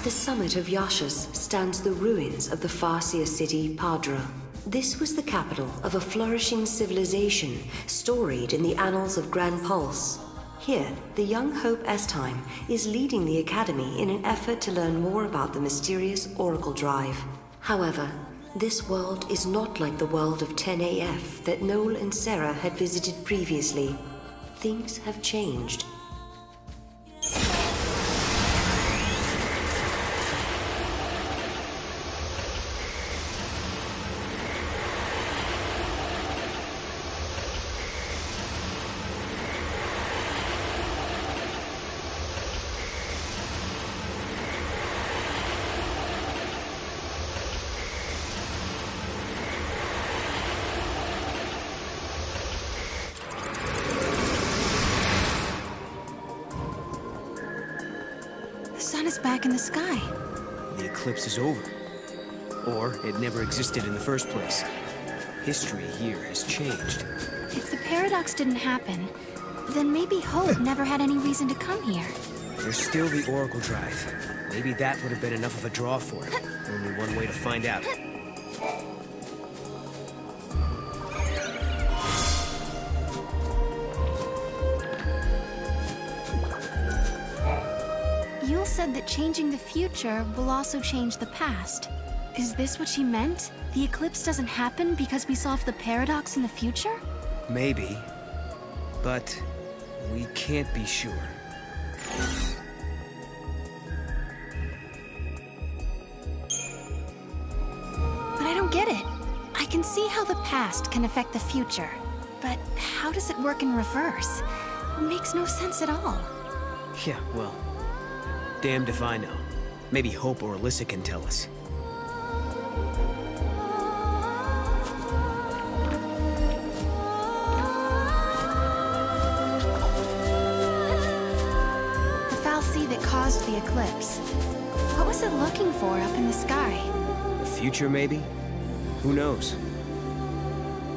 the summit of Yaschas stands the ruins of the Farseer city, Padra. This was the capital of a flourishing civilization storied in the annals of Grand Pulse. Here, the young Hope Estheim is leading the Academy in an effort to learn more about the mysterious Oracle Drive. However, this world is not like the world of 10AF that Noel and Serah had visited previously. Things have changed. The sun is back in the sky. The eclipse is over. Or it never existed in the first place. History here has changed. If the paradox didn't happen, then maybe Hope never had any reason to come here. There's still the Oracle Drive. Maybe that would have been enough of a draw for it. Only one way to find out. Yule said that changing the future will also change the past. Is this what she meant? The eclipse doesn't happen because we solved the paradox in the future? Maybe. But we can't be sure. But I don't get it. I can see how the past can affect the future. But how does it work in reverse? It makes no sense at all. Yeah, well, damned if I know. Maybe Hope or Alyssa can tell us. The foul sea that caused the eclipse. What was it looking for up in the sky? The future, maybe? Who knows?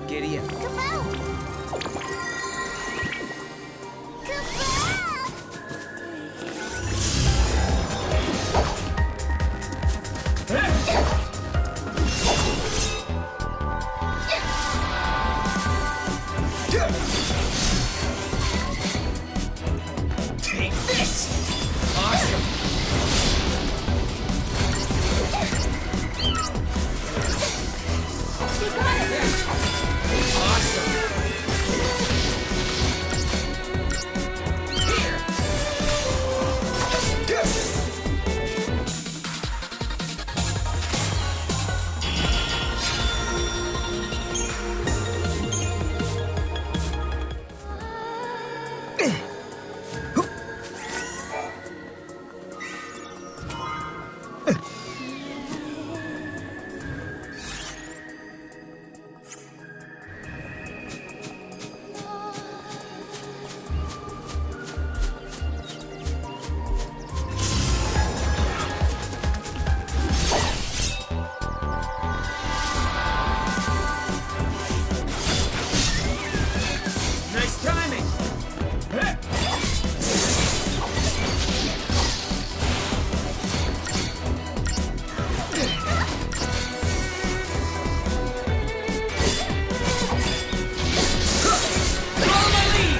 Giddy up. Take this! Awesome! You got it! Awesome! Here! Nice timing! Follow my lead!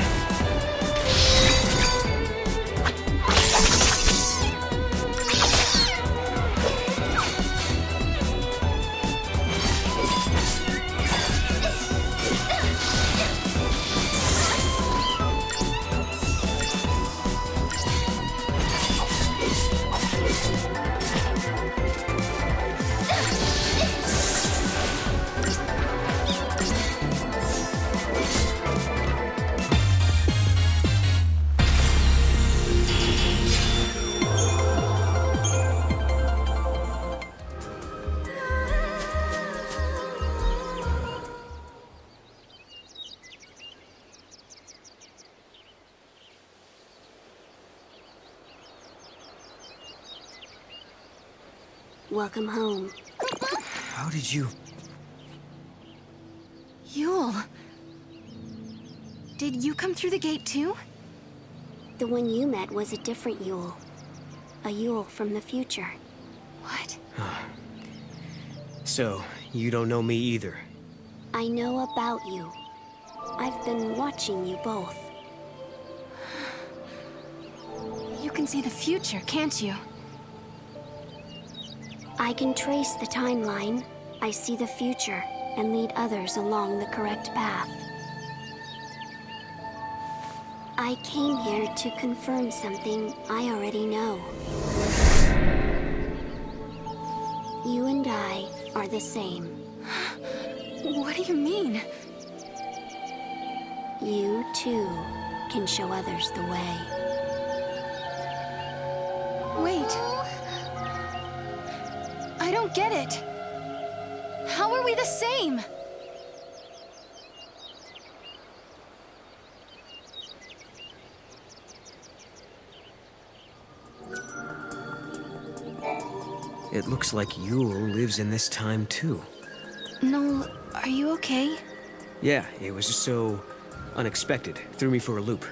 Welcome home. How did you... Yule. Did you come through the gate too? The one you met was a different Yule. a Yule from the future. What? So, you don't know me either. I know about you. I've been watching you both. You can see the future, can't you? I can trace the timeline. I see the future and lead others along the correct path. I came here to confirm something I already know. You and I are the same. What do you mean? You, too, can show others the way. Wait. I don't get it. How are we the same? It looks like Yule lives in this time too. Noel, are you okay? Yeah, it was just so unexpected. Threw me for a loop.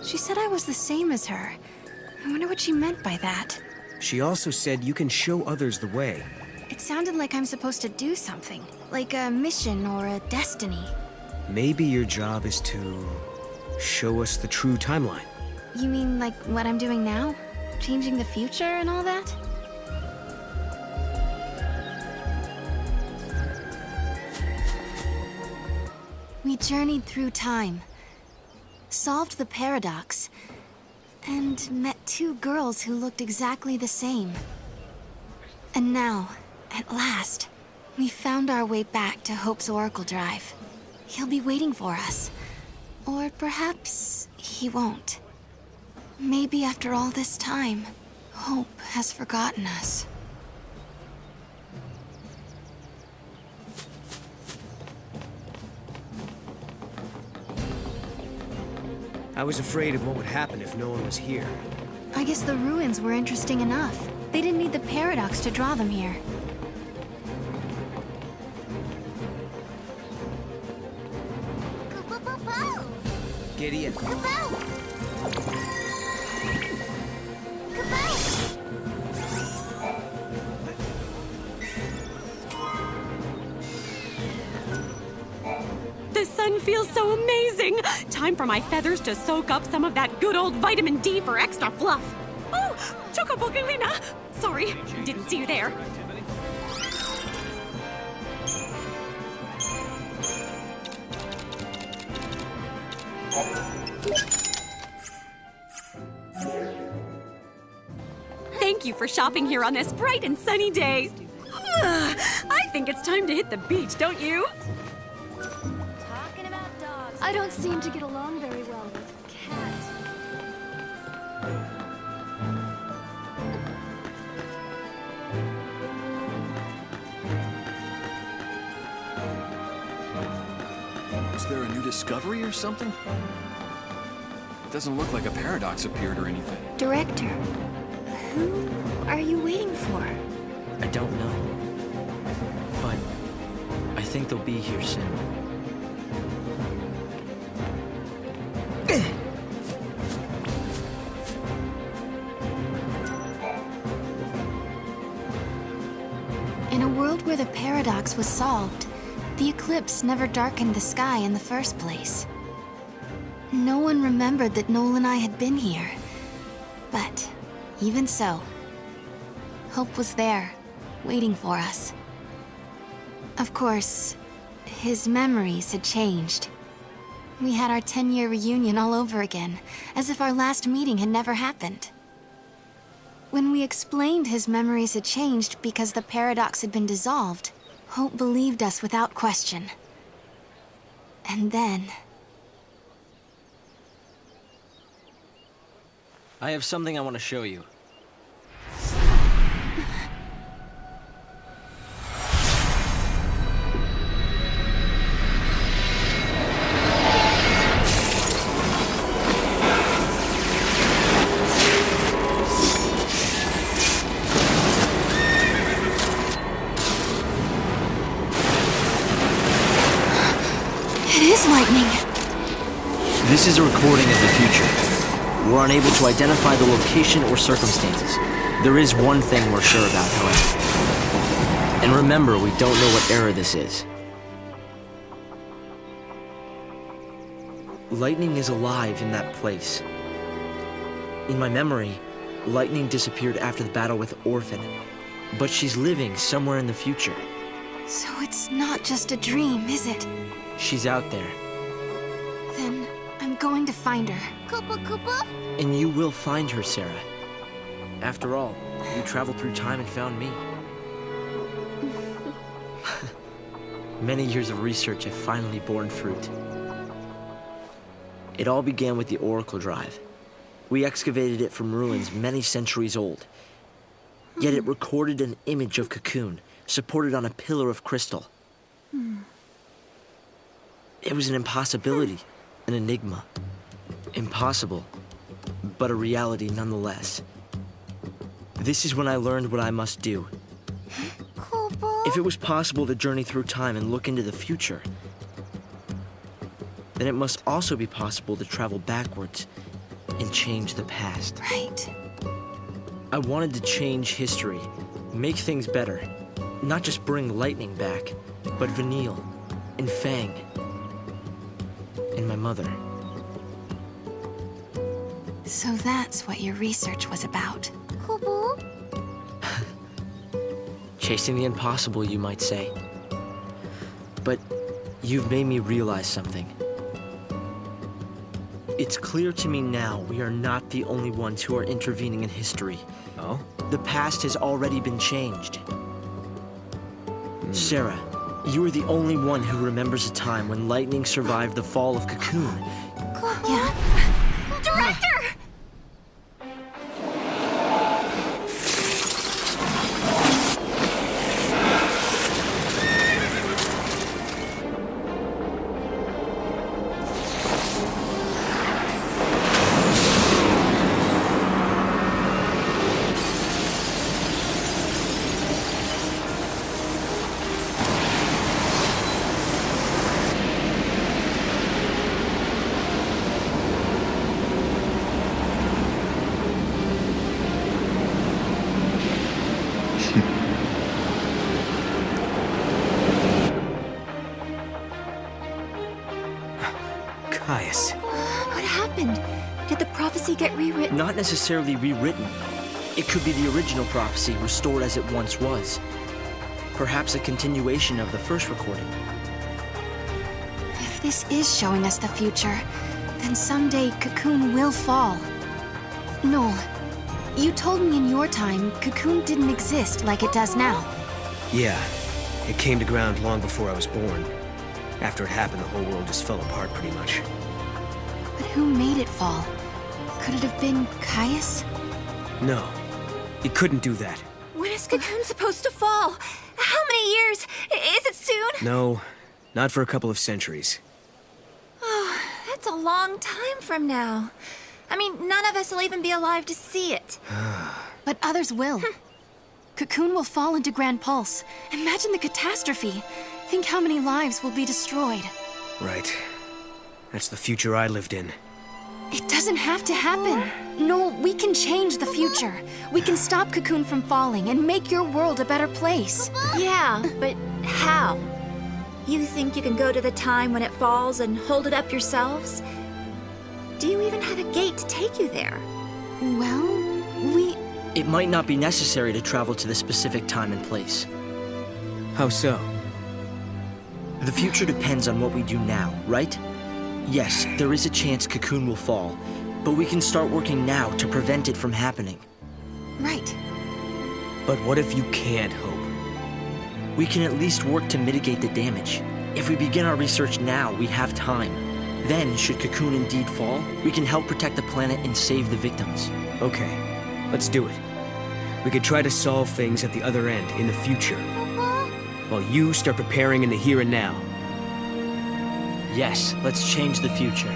She said I was the same as her. I wonder what she meant by that. She also said you can show others the way. It sounded like I'm supposed to do something, like a mission or a destiny. Maybe your job is to show us the true timeline. You mean like what I'm doing now? Changing the future and all that? We journeyed through time, solved the paradox, and met two girls who looked exactly the same. And now, at last, we found our way back to Hope's Oracle Drive. He'll be waiting for us. Or perhaps he won't. Maybe after all this time, Hope has forgotten us. I was afraid of what would happen if no one was here. I guess the ruins were interesting enough. They didn't need the paradox to draw them here. Giddy up. The sun feels so amazing! Time for my feathers to soak up some of that good old vitamin D for extra fluff. Oh, Chocobogalina! Sorry, didn't see you there. Thank you for shopping here on this bright and sunny day. I think it's time to hit the beach, don't you? I don't seem to get along very well with Cat. Is there a new discovery or something? It doesn't look like a paradox appeared or anything. Director, who are you waiting for? I don't know. But I think they'll be here soon. In a world where the paradox was solved, the eclipse never darkened the sky in the first place. No one remembered that Noel and I had been here. But even so, Hope was there, waiting for us. Of course, his memories had changed. We had our 10-year reunion all over again, as if our last meeting had never happened. When we explained his memories had changed because the paradox had been dissolved, Hope believed us without question. And then... I have something I want to show you. It is lightning! This is a recording of the future. We're unable to identify the location or circumstances. There is one thing we're sure about, however. And remember, we don't know what era this is. Lightning is alive in that place. In my memory, Lightning disappeared after the battle with Orphan, but she's living somewhere in the future. So it's not just a dream, is it? She's out there. Then I'm going to find her. Koopa Koopa? And you will find her, Serah. After all, you traveled through time and found me. Many years of research have finally borne fruit. It all began with the Oracle Drive. We excavated it from ruins many centuries old. Yet it recorded an image of Cocoon, supported on a pillar of crystal. It was an impossibility, an enigma. Impossible, but a reality nonetheless. This is when I learned what I must do. If it was possible to journey through time and look into the future, then it must also be possible to travel backwards and change the past. Right. I wanted to change history, make things better. Not just bring Lightning back, but Vanille, and Fang, and my mother. So that's what your research was about. Chasing the impossible, you might say. But you've made me realize something. It's clear to me now we are not the only ones who are intervening in history. Oh? The past has already been changed. Serah, you are the only one who remembers a time when Lightning survived the fall of Cocoon. Yeah. Director! What happened? Did the prophecy get rewritten? Not necessarily rewritten. It could be the original prophecy restored as it once was. Perhaps a continuation of the first recording. If this is showing us the future, then someday Cocoon will fall. Noel, you told me in your time Cocoon didn't exist like it does now. Yeah. It came to ground long before I was born. After it happened, the whole world just fell apart pretty much. But who made it fall? Could it have been Caius? No. It couldn't do that. When is Cocoon supposed to fall? How many years? Is it soon? No. Not for a couple of centuries. Oh, that's a long time from now. I mean, none of us will even be alive to see it. But others will. Cocoon will fall into Grand Pulse. Imagine the catastrophe. Think how many lives will be destroyed. Right. That's the future I lived in. It doesn't have to happen. No, we can change the future. We can stop Cocoon from falling and make your world a better place. Yeah, but how? You think you can go to the time when it falls and hold it up yourselves? Do you even have a gate to take you there? Well, It might not be necessary to travel to the specific time and place. How so? The future depends on what we do now, right? Yes, there is a chance Cocoon will fall, but we can start working now to prevent it from happening. Right. But what if you can't hope? We can at least work to mitigate the damage. If we begin our research now, we have time. Then, should Cocoon indeed fall, we can help protect the planet and save the victims. Okay, let's do it. We could try to solve things at the other end, in the future. While you start preparing in the here and now. Yes, let's change the future.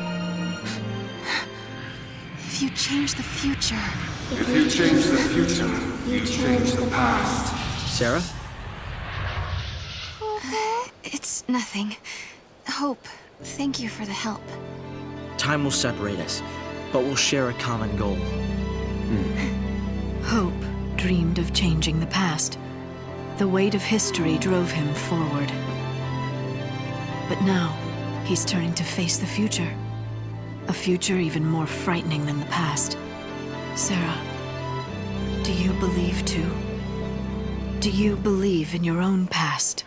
If you change the future... If you change the future, you change the past. Serah? It's nothing. Hope, thank you for the help. Time will separate us, but we'll share a common goal. Hope dreamed of changing the past. The weight of history drove him forward. But now, he's turning to face the future. A future even more frightening than the past. Serah, do you believe too? Do you believe in your own past?